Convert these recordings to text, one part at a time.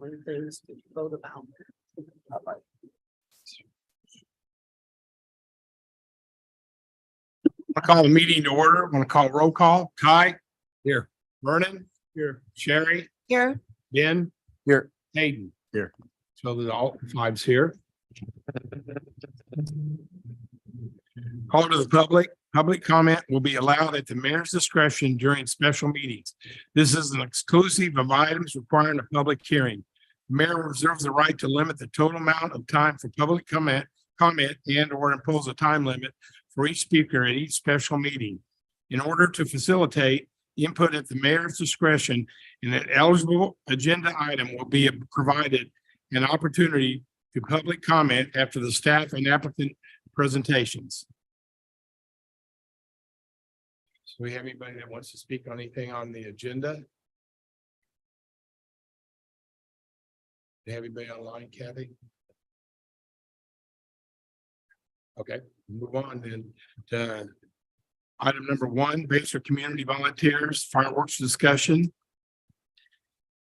on things to vote about. I call the meeting to order. I'm going to call roll call. Kai. Here. Vernon. Here. Sherry. Here. Ben. Here. Hayden. Here. So there's all five's here. Call to the public. Public comment will be allowed at the mayor's discretion during special meetings. This is an exclusive of items requiring a public hearing. The mayor reserves the right to limit the total amount of time for public comment and or impose a time limit for each speaker at each special meeting. In order to facilitate input at the mayor's discretion, and an eligible agenda item will be provided an opportunity to public comment after the staff and applicant presentations. So we have anybody that wants to speak on anything on the agenda? Do you have anybody online, Kathy? Okay, move on then to item number 1, Basehor Community Volunteers Fireworks Discussion.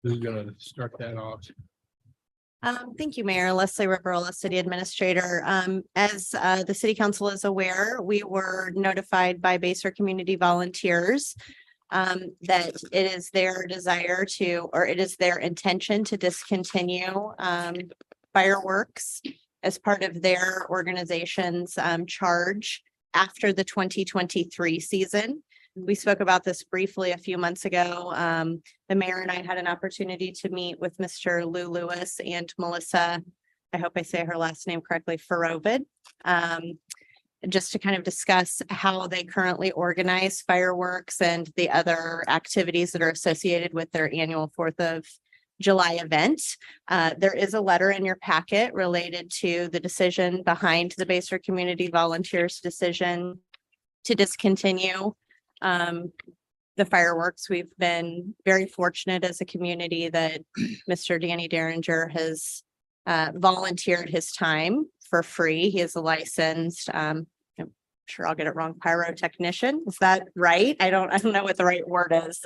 Who's gonna start that off? Thank you, Mayor. Leslie Riverola, City Administrator. As the City Council is aware, we were notified by Basehor Community Volunteers that it is their desire to, or it is their intention to discontinue fireworks as part of their organization's charge after the 2023 season. We spoke about this briefly a few months ago. The mayor and I had an opportunity to meet with Mr. Lou Lewis and Melissa, I hope I say her last name correctly, Farovid, just to kind of discuss how they currently organize fireworks and the other activities that are associated with their annual 4th of July event. There is a letter in your packet related to the decision behind the Basehor Community Volunteers decision to discontinue the fireworks. We've been very fortunate as a community that Mr. Danny Derringer has volunteered his time for free. He is a licensed, I'm sure I'll get it wrong, pyrotechnician. Is that right? I don't know what the right word is.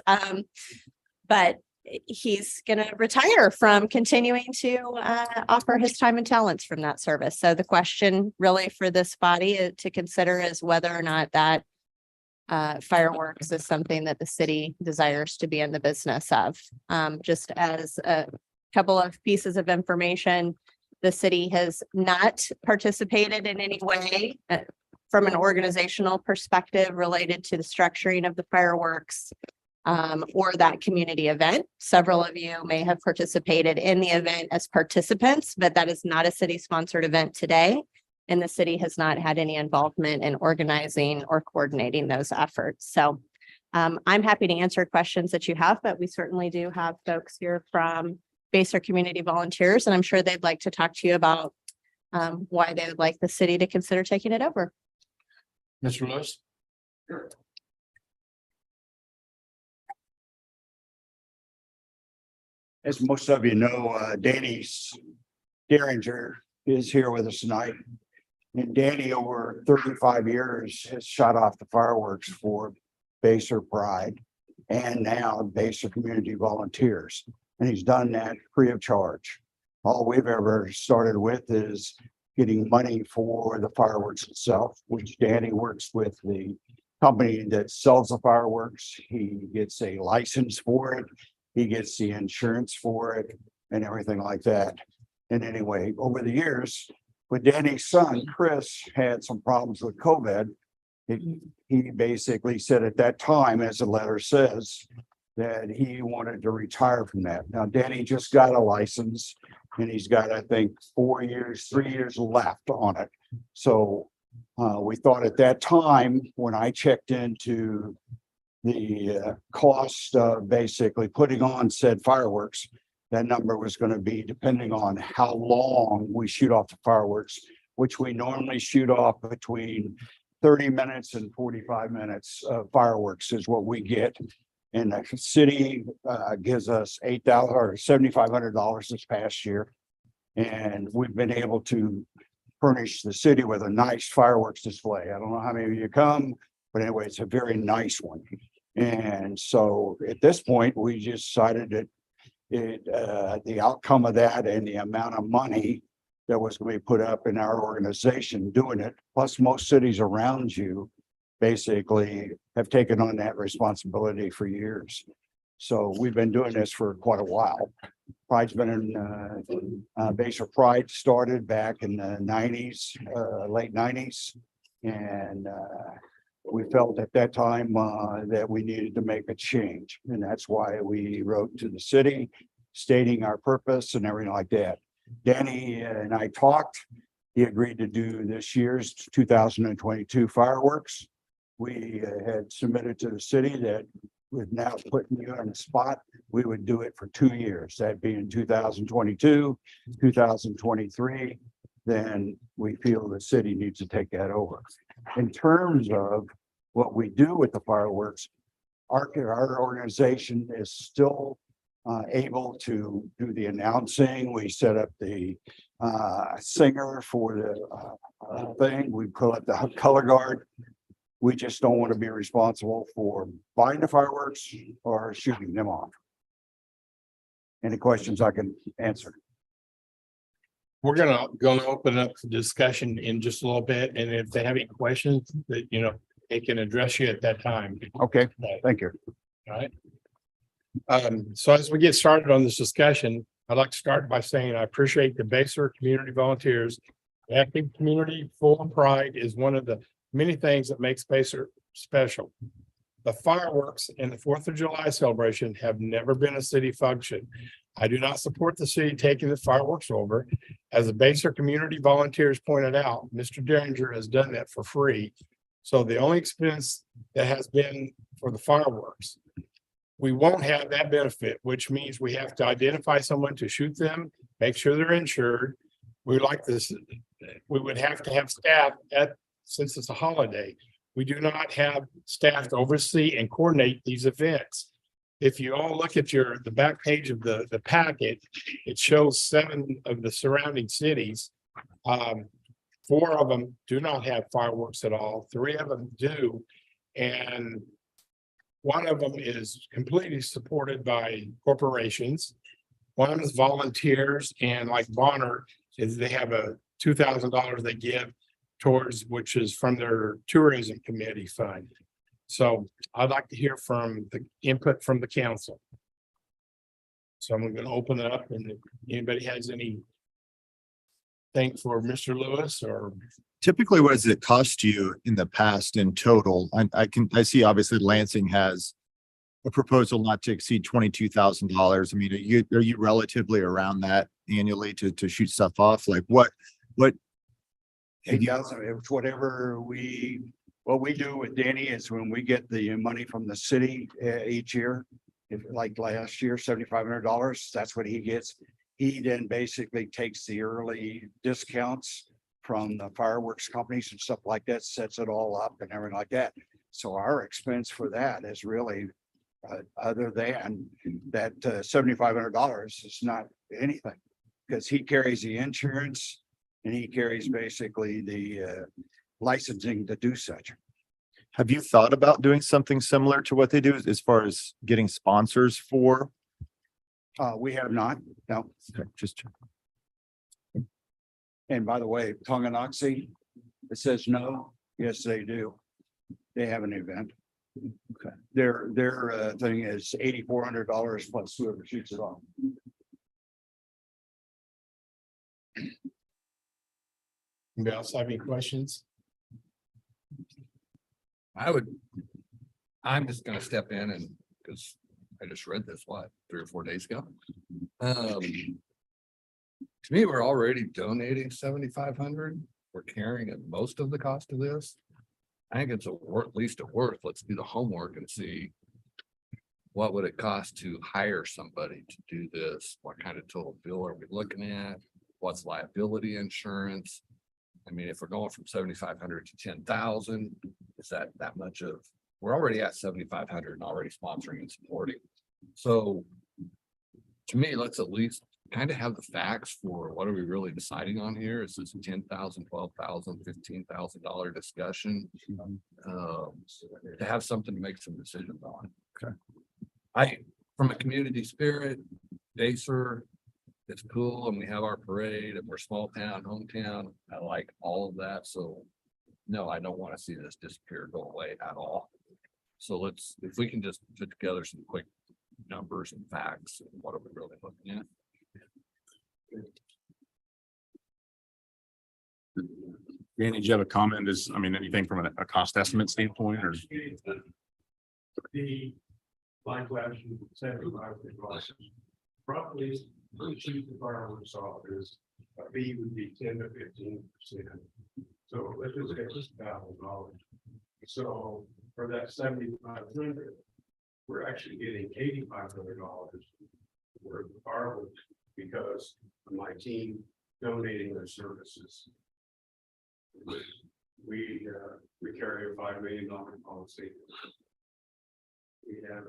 But he's going to retire from continuing to offer his time and talents from that service. So the question really for this body to consider is whether or not that fireworks is something that the city desires to be in the business of. Just as a couple of pieces of information, the city has not participated in any way from an organizational perspective related to the structuring of the fireworks or that community event. Several of you may have participated in the event as participants, but that is not a city-sponsored event today. And the city has not had any involvement in organizing or coordinating those efforts. So I'm happy to answer questions that you have, but we certainly do have folks here from Basehor Community Volunteers, and I'm sure they'd like to talk to you about why they would like the city to consider taking it over. Mr. Lewis? Sure. As most of you know, Danny Derringer is here with us tonight. And Danny, over 35 years, has shot off the fireworks for Basehor Pride and now Basehor Community Volunteers. And he's done that free of charge. All we've ever started with is getting money for the fireworks itself, which Danny works with the company that sells the fireworks. He gets a license for it. He gets the insurance for it and everything like that. And anyway, over the years, with Danny's son, Chris, had some problems with COVID. He basically said at that time, as the letter says, that he wanted to retire from that. Now, Danny just got a license and he's got, I think, 3 years left on it. So we thought at that time, when I checked into the cost of basically putting on said fireworks, that number was going to be depending on how long we shoot off the fireworks, which we normally shoot off between 30 minutes and 45 minutes of fireworks is what we get. And the city gives us $8,000 or $7,500 this past year. And we've been able to furnish the city with a nice fireworks display. I don't know how many of you come, but anyway, it's a very nice one. And so at this point, we just decided that the outcome of that and the amount of money that was going to be put up in our organization doing it, plus most cities around you basically have taken on that responsibility for years. So we've been doing this for quite a while. Pride's been in, Base Pride started back in the nineties, late nineties. And, we felt at that time, that we needed to make a change. And that's why we wrote to the city stating our purpose and everything like that. Danny and I talked. He agreed to do this year's 2022 fireworks. We had submitted to the city that with now putting you on the spot, we would do it for 2 years. That being 2022, 2023. Then we feel the city needs to take that over. In terms of what we do with the fireworks, our organization is still able to do the announcing. We set up the singer for the thing. We pull up the color guard. We just don't want to be responsible for buying the fireworks or shooting them off. Any questions I can answer? We're gonna open up the discussion in just a little bit, and if they have any questions that, they can address you at that time. Okay, thank you. All right. So as we get started on this discussion, I'd like to start by saying I appreciate the Baser community volunteers. Active community full of pride is one of the many things that makes Baser special. The fireworks and the 4th of July celebration have never been a city function. I do not support the city taking the fireworks over. As the Baser community volunteers pointed out, Mr. Derringer has done that for free. So the only expense that has been for the fireworks. We won't have that benefit, which means we have to identify someone to shoot them, make sure they're insured. We like this, we would have to have staff since it's a holiday. We do not have staff to oversee and coordinate these events. If you all look at the back page of the packet, it shows 7 of the surrounding cities. 4 of them do not have fireworks at all. 3 of them do. And 1 of them is completely supported by corporations. 1 of them is volunteers, and like Bonner is they have a $2,000 they give towards, which is from their tourism committee fund. So I'd like to hear from the input from the council. So I'm going to open it up, and if anybody has any thing for Mr. Lewis or. Typically, what does it cost you in the past in total? I see obviously Lansing has a proposal not to exceed $22,000. I mean, are you relatively around that annually to shoot stuff off? Like what? 8,000, it's whatever what we do with Danny is when we get the money from the city each year, if like last year, $7,500, that's what he gets. He then basically takes the early discounts from the fireworks companies and stuff like that, sets it all up and everything like that. So our expense for that is really, other than that $7,500 is not anything. Because he carries the insurance and he carries basically the licensing to do such. Have you thought about doing something similar to what they do as far as getting sponsors for? We have not, no. Okay, just And by the way, Tonganoxie, it says no. Yes, they do. They have an event. Okay. Their thing is $8,400 plus whoever shoots it off. Anybody else have any questions? I'm just gonna step in and, because I just read this, 3 or 4 days ago. To me, we're already donating 7,500. We're carrying most of the cost of this. I think it's at least a worth. Let's do the homework and see what would it cost to hire somebody to do this? What kind of total bill are we looking at? What's liability insurance? I mean, if we're going from 7,500 to 10,000, is that much of, we're already at 7,500 and already sponsoring and supporting. So to me, let's at least kind of have the facts for what are we really deciding on here? Is this $10,000, $12,000, $15,000 discussion? To have something to make some decisions on. Okay. From a community spirit, Dacer, it's cool and we have our parade and we're small town, hometown. I like all of that. So no, I don't want to see this disappear, go away at all. So let's, if we can just put together some quick numbers and facts, and what are we really looking at? Danny, do you have a comment? Anything from a cost estimate standpoint or? The like last year, 75 dollars. Roughly, the cheap the fireworks off is, a fee would be 10 to 15%. So let's just say it's $1,000. So for that 7,500, we're actually getting $8,500 worth of fireworks because of my team donating their services. We carry a $5 million policy. We have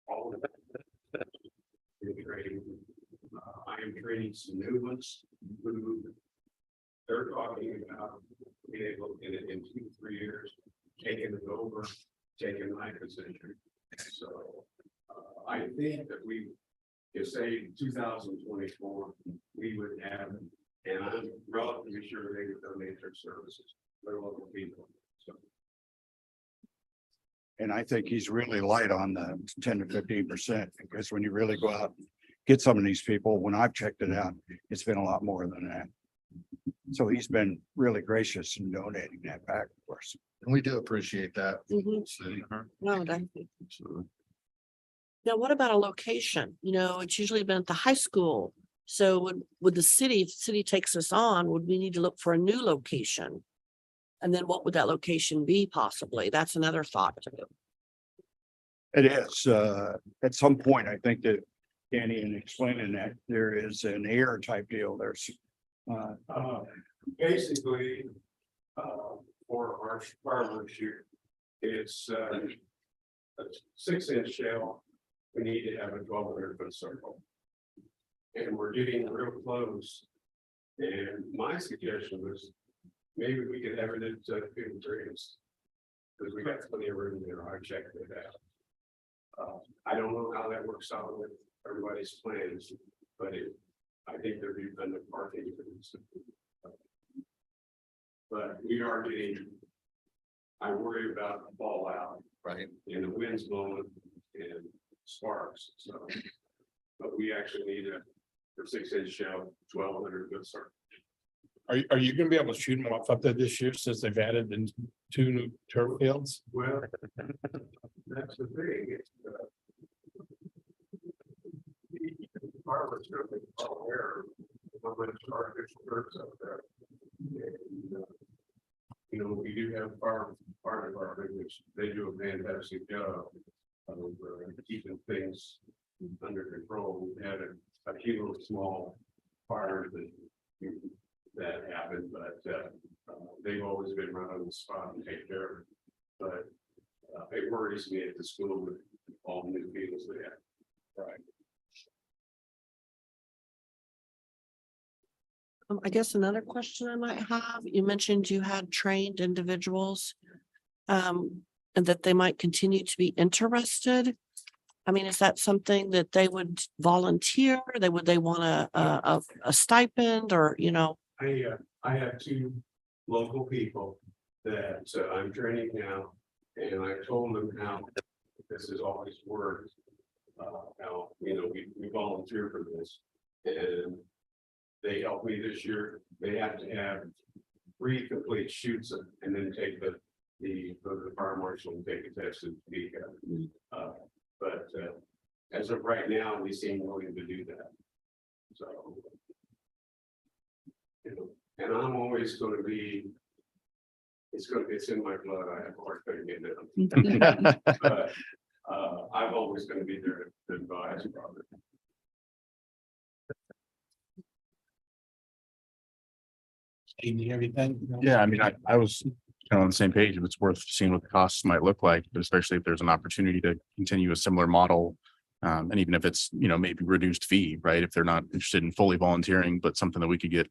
all of that. In training. I am training some new ones who they're talking about being able in 2-3 years, taking it over, taking my position. So I think that we, if say 2024, we would have, and I'm relatively sure they would donate their services, their local people. So. And I think he's really light on the 10 to 15%, because when you really go out, and get some of these people, when I've checked it out, it's been a lot more than that. So he's been really gracious in donating that back for us. And we do appreciate that. No, definitely. Absolutely. Now, what about a location? You know, it's usually been at the high school. So would the city, if the city takes us on, would we need to look for a new location? And then what would that location be possibly? That's another thought too. It is, at some point, I think that Danny, in explaining that, there is an air type deal. There's, Basically, for our fireworks year, it's a 6-inch shell. We need to have a 1,200-foot circle. And we're getting real close. And my suggestion was maybe we could have it at 50 trees. Because we got plenty of room there. I checked it out. I don't know how that works out with everybody's plans, but I think there'd be enough parking. But we are getting, I worry about the fallout Right? and the winds blowing and sparks, so. But we actually need a 6-inch shell, 1,200-foot circle. Are you gonna be able to shoot them off up there this year since they've added in 2 new turf fields? Well, that's the thing, it's, the fireworks are aware of how much artificial turfs up there. And, you know, we do have fire department, which they do a fantastic job of keeping things under control. We had a few little small fires that happened, but they've always been right on the spot and take care of it. But it worries me at the school with all the new fields they have. Right. I guess another question I might have, you mentioned you had trained individuals. And that they might continue to be interested. I mean, is that something that they would volunteer? They want a stipend or, you know? I have 2 local people that I'm training now, and I told them how this has always worked. How, you know, we volunteer for this, and they helped me this year. They have to have 3 complete shoots and then take the fire marshal and take a test and speak. But as of right now, we seem willing to do that. So, you know, and I'm always going to be. It's in my blood. I have a hard time getting it. But I'm always going to be there to advise, Robert. Steve, do you have anything? Yeah, I was kind of on the same page. If it's worth seeing what the costs might look like, but especially if there's an opportunity to continue a similar model. And even if it's, maybe reduced fee, right? If they're not interested in fully volunteering, but something that we could get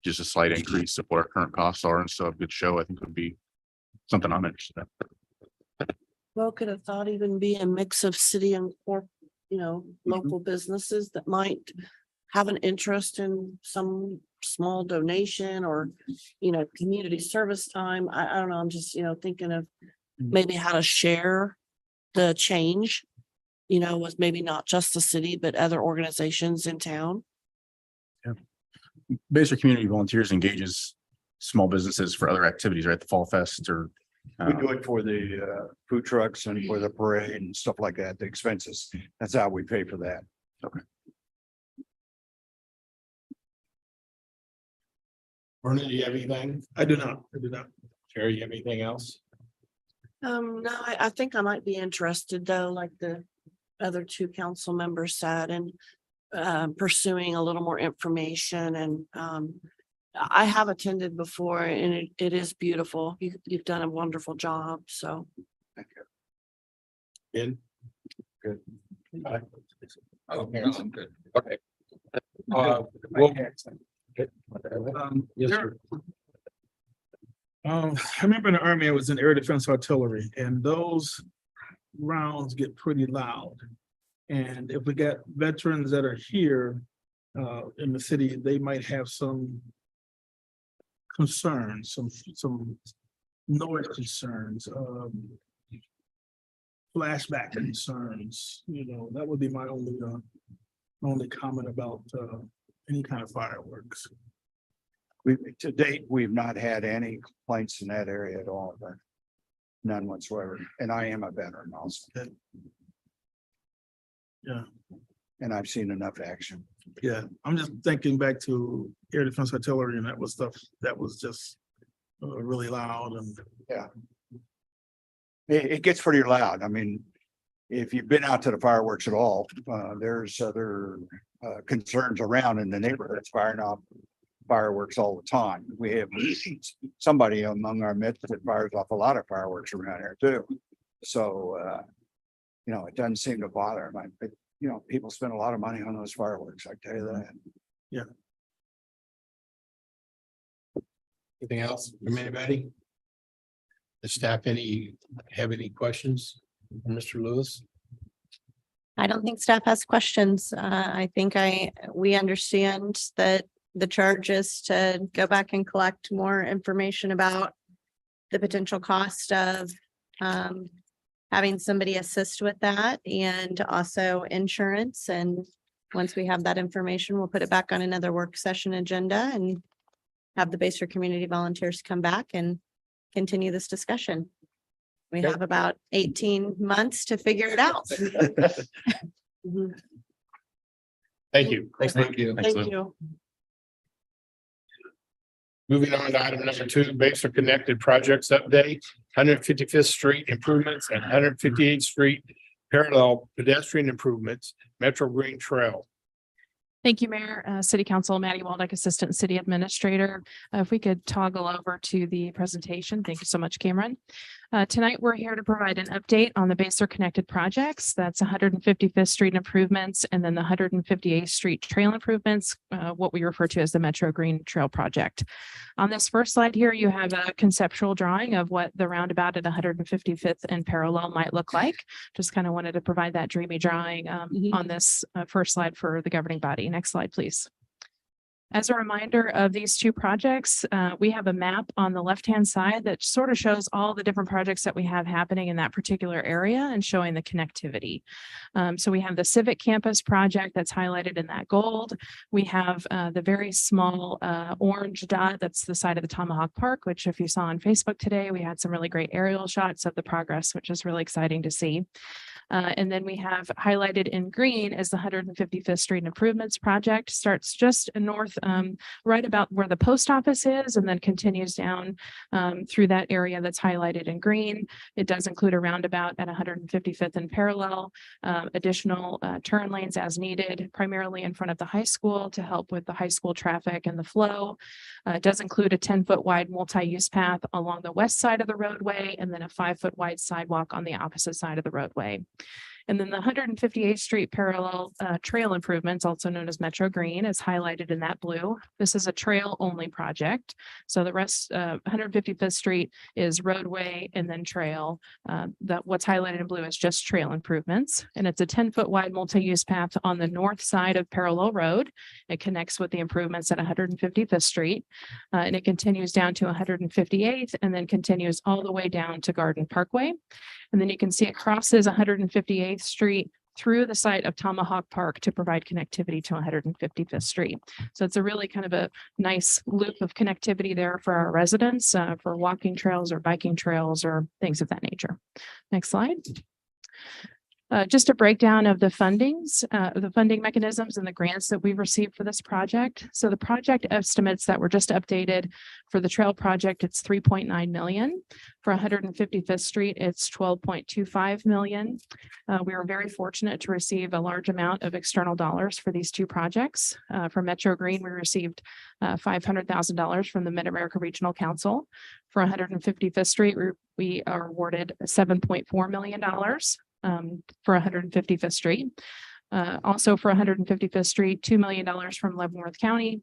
just a slight increase of what our current costs are and still have a good show, I think would be something I'm interested in. Well, could have thought even be a mix of city and local businesses that might have an interest in some small donation or, community service time. I don't know. I'm just, thinking of maybe how to share the change, with maybe not just the city, but other organizations in town. Basically, community volunteers engages small businesses for other activities, right? The Fall Fest or. We do it for the food trucks and for the parade and stuff like that, the expenses. That's how we pay for that. Vernon, do you have anything? I do not. Sherry, you have anything else? No, I think I might be interested though, like the other two council members said, and pursuing a little more information and I have attended before and it is beautiful. You've done a wonderful job, so. In? Good. Oh, no, I'm good. Okay. Well, Yes, sir. sir. I remember in the Army, I was in air defense artillery, and those rounds get pretty loud. And if we got veterans that are here in the city, they might have some concerns, some noise concerns, flashback concerns, that would be my only comment about any kind of fireworks. To date, we've not had any complaints in that area at all, but none whatsoever. And I am a veteran also. Yeah. And I've seen enough action. Yeah, I'm just thinking back to air defense artillery, and that was stuff that was just really loud and. It gets pretty loud. I mean, if you've been out to the fireworks at all, there's other concerns around in the neighborhoods firing off fireworks all the time. We have somebody among our midst that fires off a lot of fireworks around here too. So, it doesn't seem to bother them. But, people spend a lot of money on those fireworks, I tell you that. Anything else from anybody? The staff, have any questions, Mr. Lewis? I don't think staff has questions. I think we understand that the charge is to go back and collect more information about the potential cost of having somebody assist with that and also insurance. And once we have that information, we'll put it back on another work session agenda and have the Basehor community volunteers come back and continue this discussion. We have about 18 months to figure it out. Thank you. Thank you. Thank you. Moving on to item number 2, Basehor Connected Projects Update, 155th Street improvements and 158th Street parallel pedestrian improvements, Metro Green Trail. Thank you, Mayor. City Council, Maddie Waldeck, Assistant City Administrator. If we could toggle over to the presentation. Thank you so much, Cameron. Tonight, we're here to provide an update on the Basehor Connected projects. That's 155th Street improvements and then the 158th Street trail improvements, what we refer to as the Metro Green Trail project. On this first slide here, you have a conceptual drawing of what the roundabout at 155th and parallel might look like. Just kind of wanted to provide that dreamy drawing on this first slide for the governing body. Next slide, please. As a reminder of these two projects, we have a map on the left-hand side that sort of shows all the different projects that we have happening in that particular area and showing the connectivity. So we have the Civic Campus project that's highlighted in that gold. We have the very small orange dot that's the side of the Tomahawk Park, which if you saw on Facebook today, we had some really great aerial shots of the progress, which is really exciting to see. And then we have highlighted in green is the 155th Street Improvements Project, starts just north, right about where the post office is, and then continues down through that area that's highlighted in green. It does include a roundabout at 155th and parallel, additional turn lanes as needed, primarily in front of the high school to help with the high school traffic and the flow. It does include a 10-foot wide multi-use path along the west side of the roadway, and then a 5-foot wide sidewalk on the opposite side of the roadway. And then the 158th Street parallel trail improvements, also known as Metro Green, is highlighted in that blue. This is a trail only project. So the rest, 155th Street is roadway and then trail. That what's highlighted in blue is just trail improvements. And it's a 10-foot wide multi-use path on the north side of Parallel Road. It connects with the improvements at 155th Street. And it continues down to 158th and then continues all the way down to Garden Parkway. And then you can see it crosses 158th Street through the site of Tomahawk Park to provide connectivity to 155th Street. So it's a really kind of a nice loop of connectivity there for our residents, for walking trails or biking trails or things of that nature. Next slide. Just a breakdown of the fundings, the funding mechanisms and the grants that we've received for this project. So the project estimates that were just updated for the trail project, it's 3.9 million. For 155th Street, it's 12.25 million. We were very fortunate to receive a large amount of external dollars for these two projects. For Metro Green, we received $500,000 from the Mid-America Regional Council. For 155th Street, we are awarded $7.4 million. For 155th Street. Also for 155th Street, $2 million from Leavenworth County.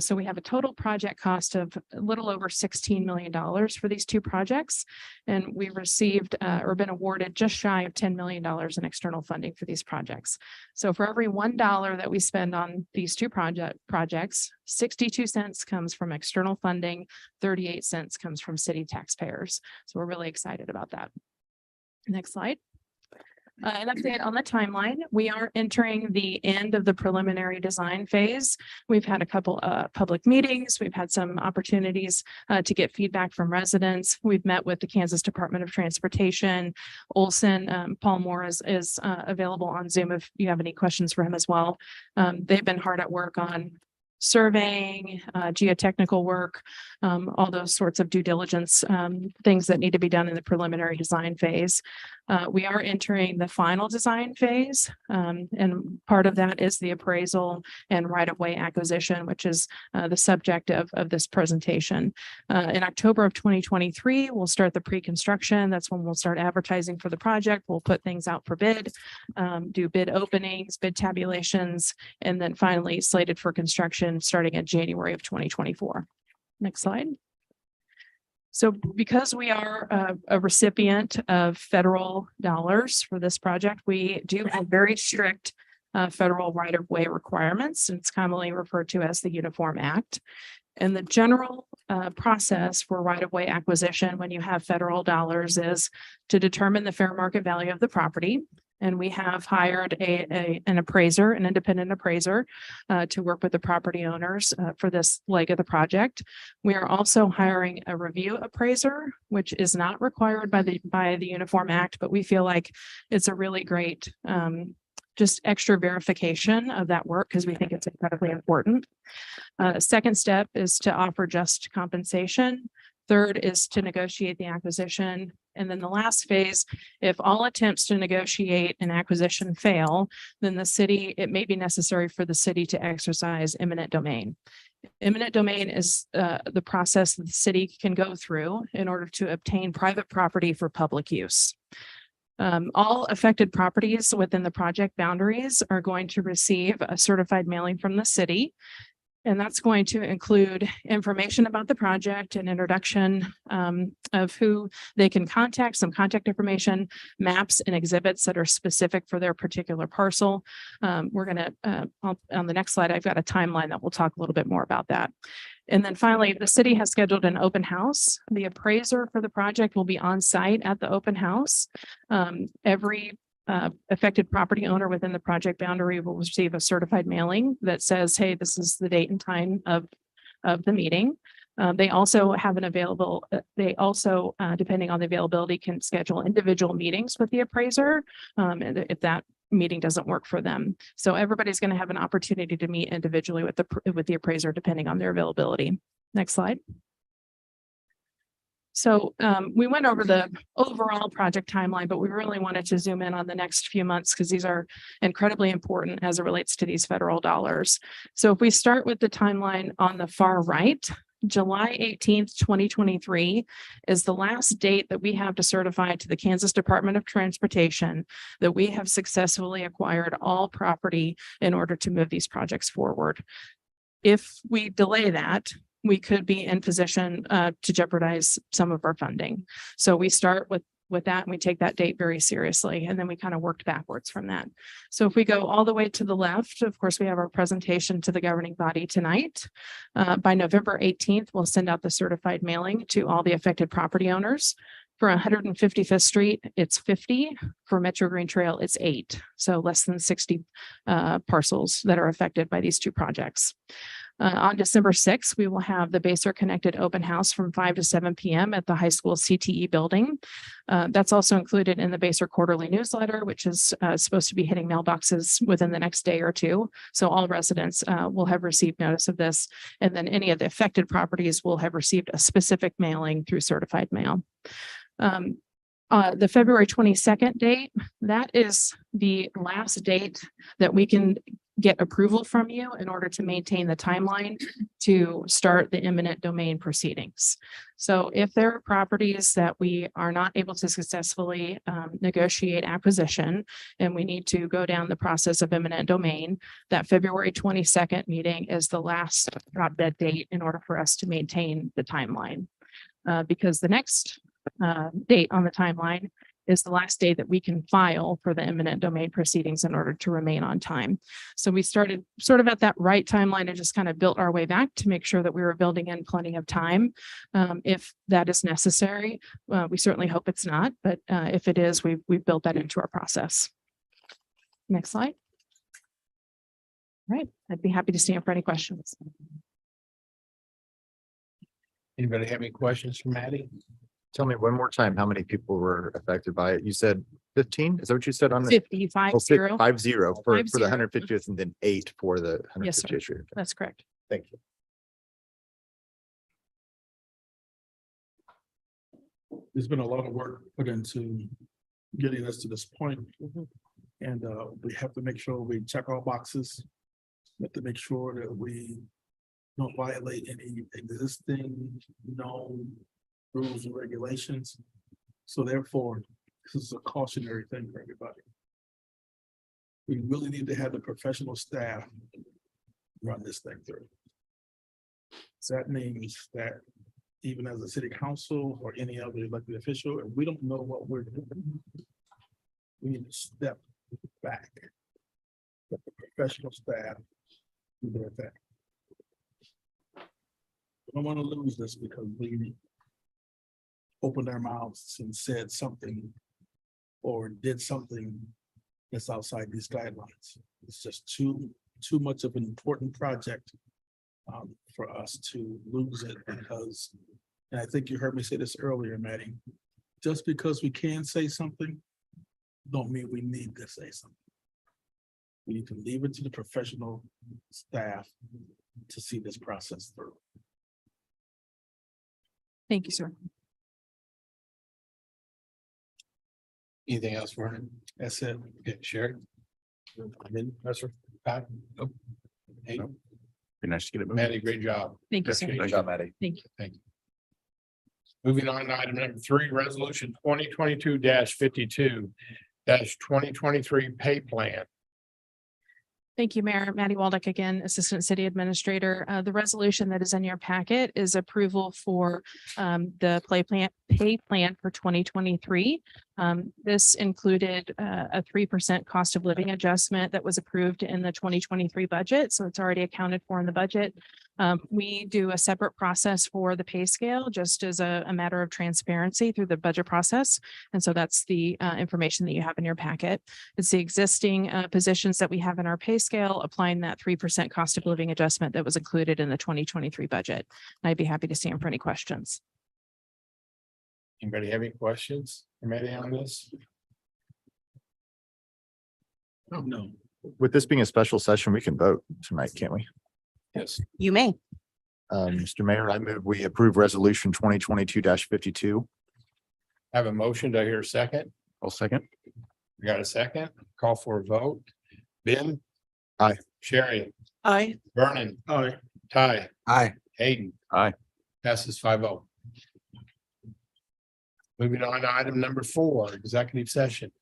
So we have a total project cost of a little over $16 million for these two projects. And we received or been awarded just shy of $10 million in external funding for these projects. So for every $1 that we spend on these two projects, 62 cents comes from external funding, 38 cents comes from city taxpayers. So we're really excited about that. Next slide. An update on the timeline. We are entering the end of the preliminary design phase. We've had a couple public meetings. We've had some opportunities to get feedback from residents. We've met with the Kansas Department of Transportation. Olson, Paul Moore is available on Zoom if you have any questions for him as well. They've been hard at work on surveying, geotechnical work, all those sorts of due diligence, things that need to be done in the preliminary design phase. We are entering the final design phase, and part of that is the appraisal and right-of-way acquisition, which is the subject of this presentation. In October of 2023, we'll start the pre-construction. That's when we'll start advertising for the project. We'll put things out for bid, do bid openings, bid tabulations, and then finally slated for construction starting in January of 2024. Next slide. So because we are a recipient of federal dollars for this project, we do have very strict federal right-of-way requirements. It's commonly referred to as the Uniform Act. And the general process for right-of-way acquisition when you have federal dollars is to determine the fair market value of the property. And we have hired an appraiser, an independent appraiser, to work with the property owners for this leg of the project. We are also hiring a review appraiser, which is not required by the Uniform Act, but we feel like it's a really great just extra verification of that work because we think it's incredibly important. Second step is to offer just compensation. Third is to negotiate the acquisition. And then the last phase, if all attempts to negotiate an acquisition fail, then it may be necessary for the city to exercise eminent domain. Eminent domain is the process that the city can go through in order to obtain private property for public use. All affected properties within the project boundaries are going to receive a certified mailing from the city. And that's going to include information about the project, an introduction of who they can contact, some contact information, maps and exhibits that are specific for their particular parcel. We're going to, on the next slide, I've got a timeline that we'll talk a little bit more about that. And then finally, the city has scheduled an open house. The appraiser for the project will be on site at the open house. Every affected property owner within the project boundary will receive a certified mailing that says, hey, this is the date and time of the meeting. They also have depending on the availability, can schedule individual meetings with the appraiser if that meeting doesn't work for them. So everybody's going to have an opportunity to meet individually with the appraiser depending on their availability. Next slide. So we went over the overall project timeline, but we really wanted to zoom in on the next few months because these are incredibly important as it relates to these federal dollars. So if we start with the timeline on the far right, July 18th, 2023 is the last date that we have to certify to the Kansas Department of Transportation that we have successfully acquired all property in order to move these projects forward. If we delay that, we could be in position to jeopardize some of our funding. So we start with that, and we take that date very seriously, and then we kind of worked backwards from that. So if we go all the way to the left, of course, we have our presentation to the governing body tonight. By November 18th, we'll send out the certified mailing to all the affected property owners. For 155th Street, it's 50. For Metro Green Trail, it's 8. So less than 60 parcels that are affected by these two projects. On December 6th, we will have the Baser Connected Open House from 5 to 7 p.m. at the high school CTE building. That's also included in the Baser Quarterly Newsletter, which is supposed to be hitting mailboxes within the next day or two. So all residents will have received notice of this, and then any of the affected properties will have received a specific mailing through certified mail. The February 22nd date, that is the last date that we can get approval from you in order to maintain the timeline to start the eminent domain proceedings. So if there are properties that we are not able to successfully negotiate acquisition, and we need to go down the process of eminent domain, that February 22nd meeting is the last drop dead date in order for us to maintain the timeline. Because the next date on the timeline is the last day that we can file for the eminent domain proceedings in order to remain on time. So we started sort of at that right timeline and just kind of built our way back to make sure that we were building in plenty of time. If that is necessary, we certainly hope it's not, but if it is, we've built that into our process. Next slide. All right, I'd be happy to stand for any questions. Anybody have any questions for Maddie? Tell me one more time, how many people were affected by it? You said 15? Is that what you said on the? 55 Oh, 0. 50 for the 50. 150th and then 8 for the Yes, sir. 150th Street. That's correct. Thank you. There's been a lot of work put into getting us to this point. And we have to make sure we check our boxes. We have to make sure that we don't violate any existing known rules and regulations. So therefore, this is a cautionary thing for everybody. We really need to have the professional staff run this thing through. So that means that even as a city council or any other elected official, if we don't know what we're doing, we need to step back. Let the professional staff do their thing. We don't want to lose this because we opened our mouths and said something or did something that's outside these guidelines. It's just too much of an important project for us to lose it because, and I think you heard me say this earlier, Maddie, just because we can say something, don't mean we need to say something. We need to leave it to the professional staff to see this process through. Thank you, sir. Anything else, Vernon? That's it. Okay, Sherry? Yes, sir. Pat? Nope. Hey, Be nice to get it moving. Maddie, great job. Thank you, sir. Appreciate Good job, Maddie. Thank you. Moving on to item number 3, resolution 2022-52 2023 pay plan. Thank you, Mayor. Maddie Waldeck again, Assistant City Administrator. The resolution that is in your packet is approval for the pay plan for 2023. This included a 3% cost of living adjustment that was approved in the 2023 budget, so it's already accounted for in the budget. We do a separate process for the pay scale, just as a matter of transparency through the budget process. And so that's the information that you have in your packet. It's the existing positions that we have in our pay scale, applying that 3% cost of living adjustment that was included in the 2023 budget. And I'd be happy to stand for any questions. Anybody have any questions, Maddie, on this? No. With this being a special session, we can vote tonight, can't we? Yes. You may. Mr. Mayor, I move we approve resolution 2022-52. Have a motion. Do I hear a second? I'll second. We got a second? Call for a vote. Ben? Aye. Sherry? Aye. Vernon? All right. Ty? Aye. Hayden? Aye. Passes 5-0. Moving on to item number 4, executive session.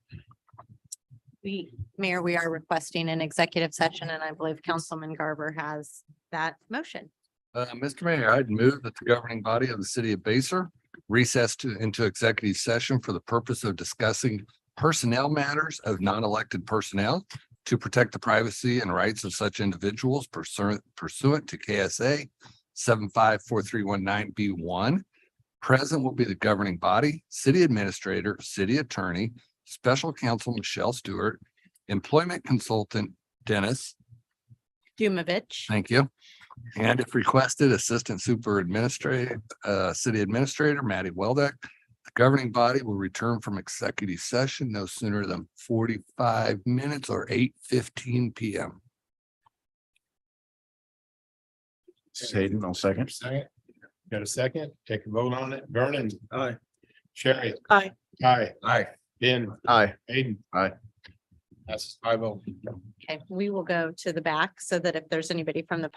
Mayor, we are requesting an executive session and I believe Councilman Garber has that motion. Mr. Mayor, I'd move that the governing body of the city of Basel recess into executive session for the purpose of discussing personnel matters of non-elected personnel to protect the privacy and rights of such individuals pursuant to KSA 754319B1. Present will be the governing body, city administrator, city attorney, special counsel Michelle Stewart, employment consultant Dennis, Dumovich. thank you. And if requested, Assistant Super Administrator, City Administrator Maddie Weldeck. The governing body will return from executive session no sooner than 45 minutes or 8:15 PM. Hayden, I'll second. Second. Got a second? Take a vote on it. Vernon. Aye. Sherry. Aye. Aye. Aye. Ben. Aye. Hayden. Aye. Passes 5-0. Okay, we will go to the back so that if there's anybody from the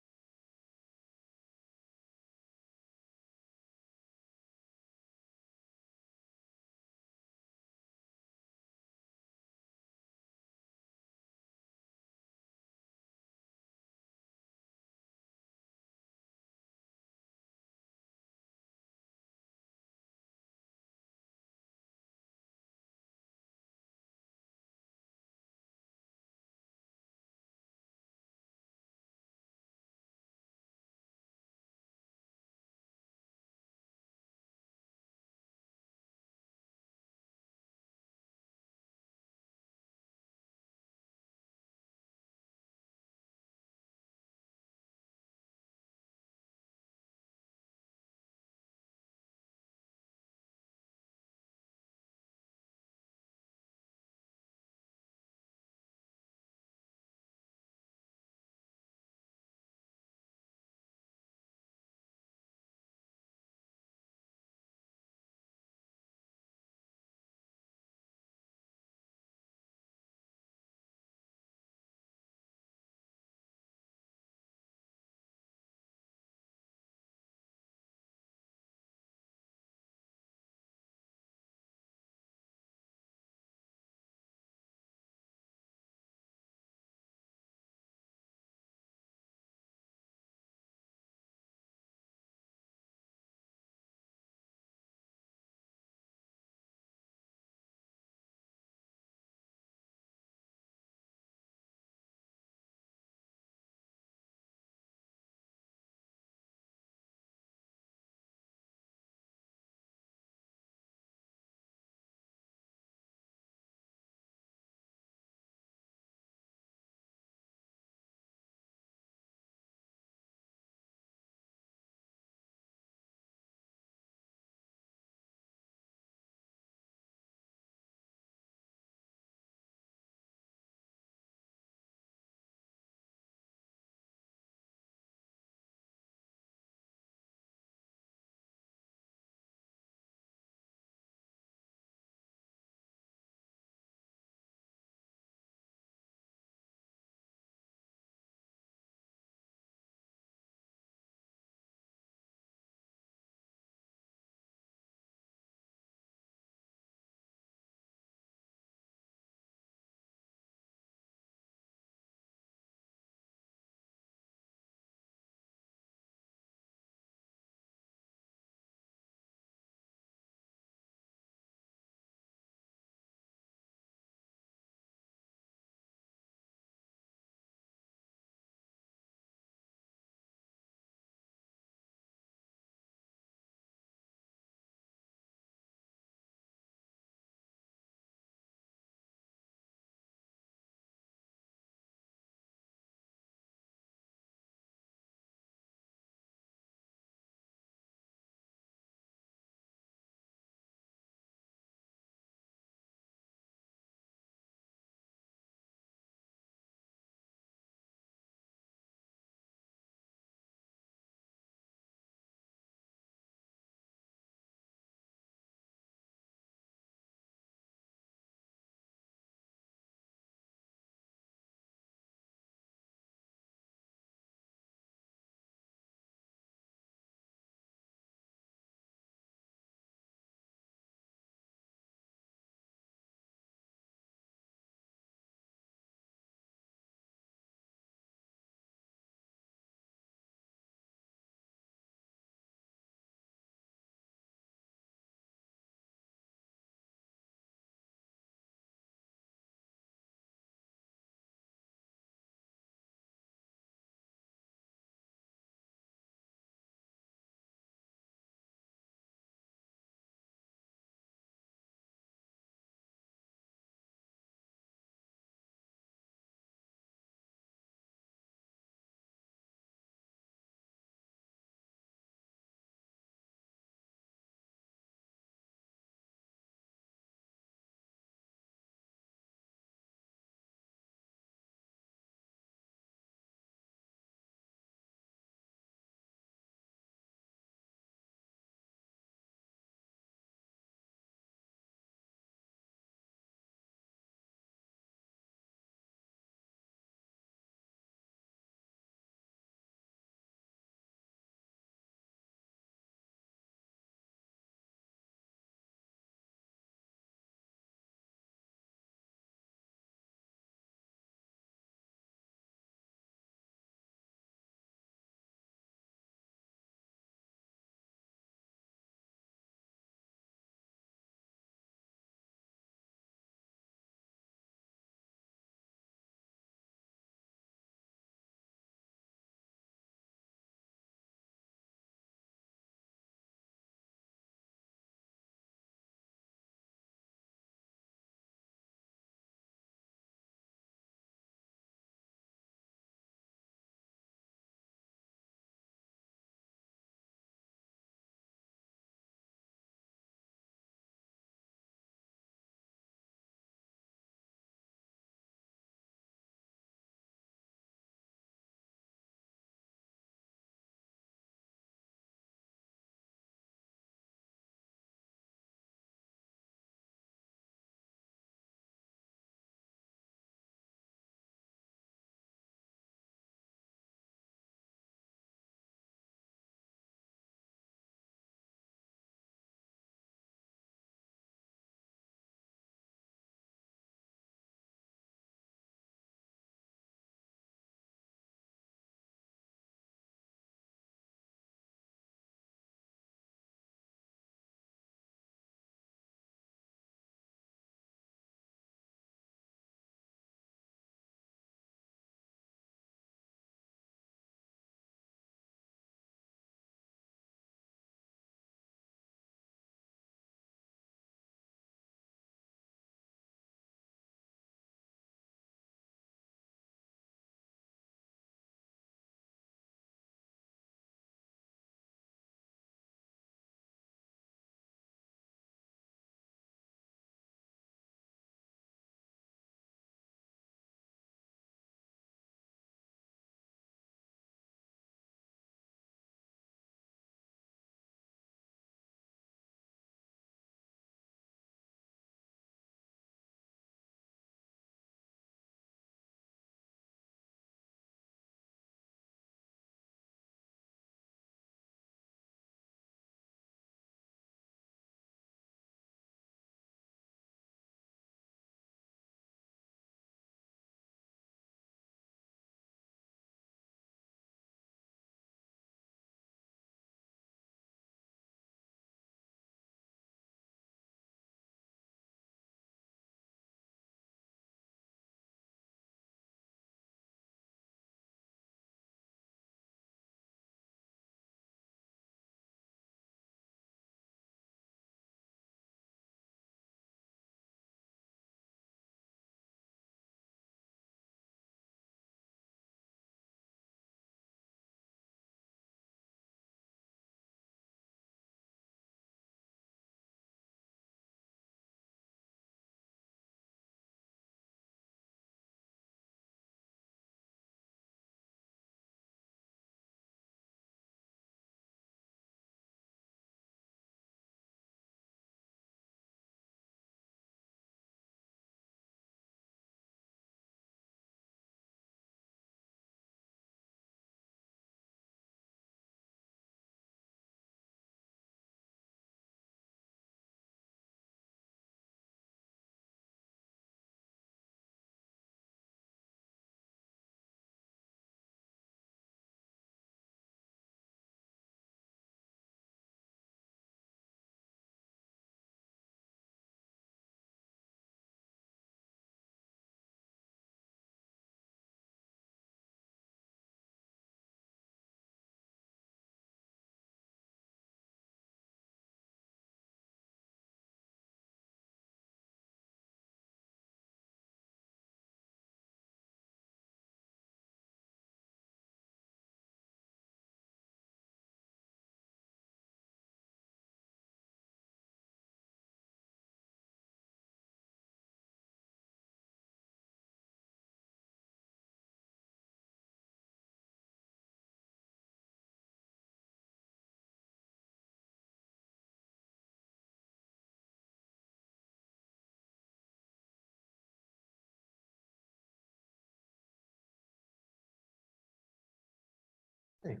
Thank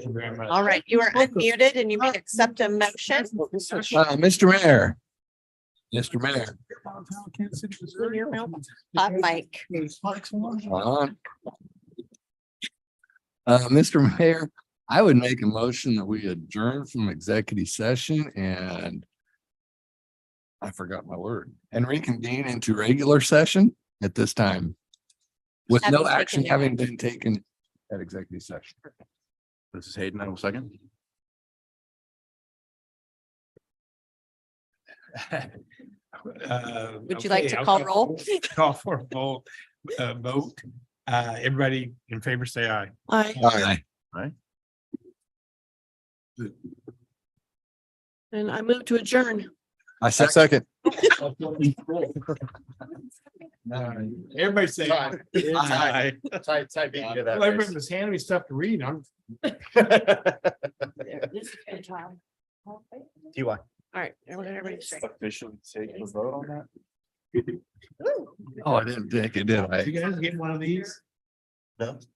you very much. All right, you are unmuted and you may accept a motion. Mr. Mayor. Mr. Mayor. Hot mic. On. Mr. Mayor, I would make a motion that we adjourn from executive session and I forgot my word, and reconvene into regular session at this time. With no Having taken action no having been taken at executive session. This is Hayden. I will second. Would you like to call roll? Call for a vote. Everybody in favor, say aye. Aye. And I move to adjourn. I second. Everybody say aye. Aye. Well, everybody was handing me stuff to read. I'm. TY. All right, everybody say. Officially take the vote on that? Oh, I didn't think it did. You guys get one of these? No.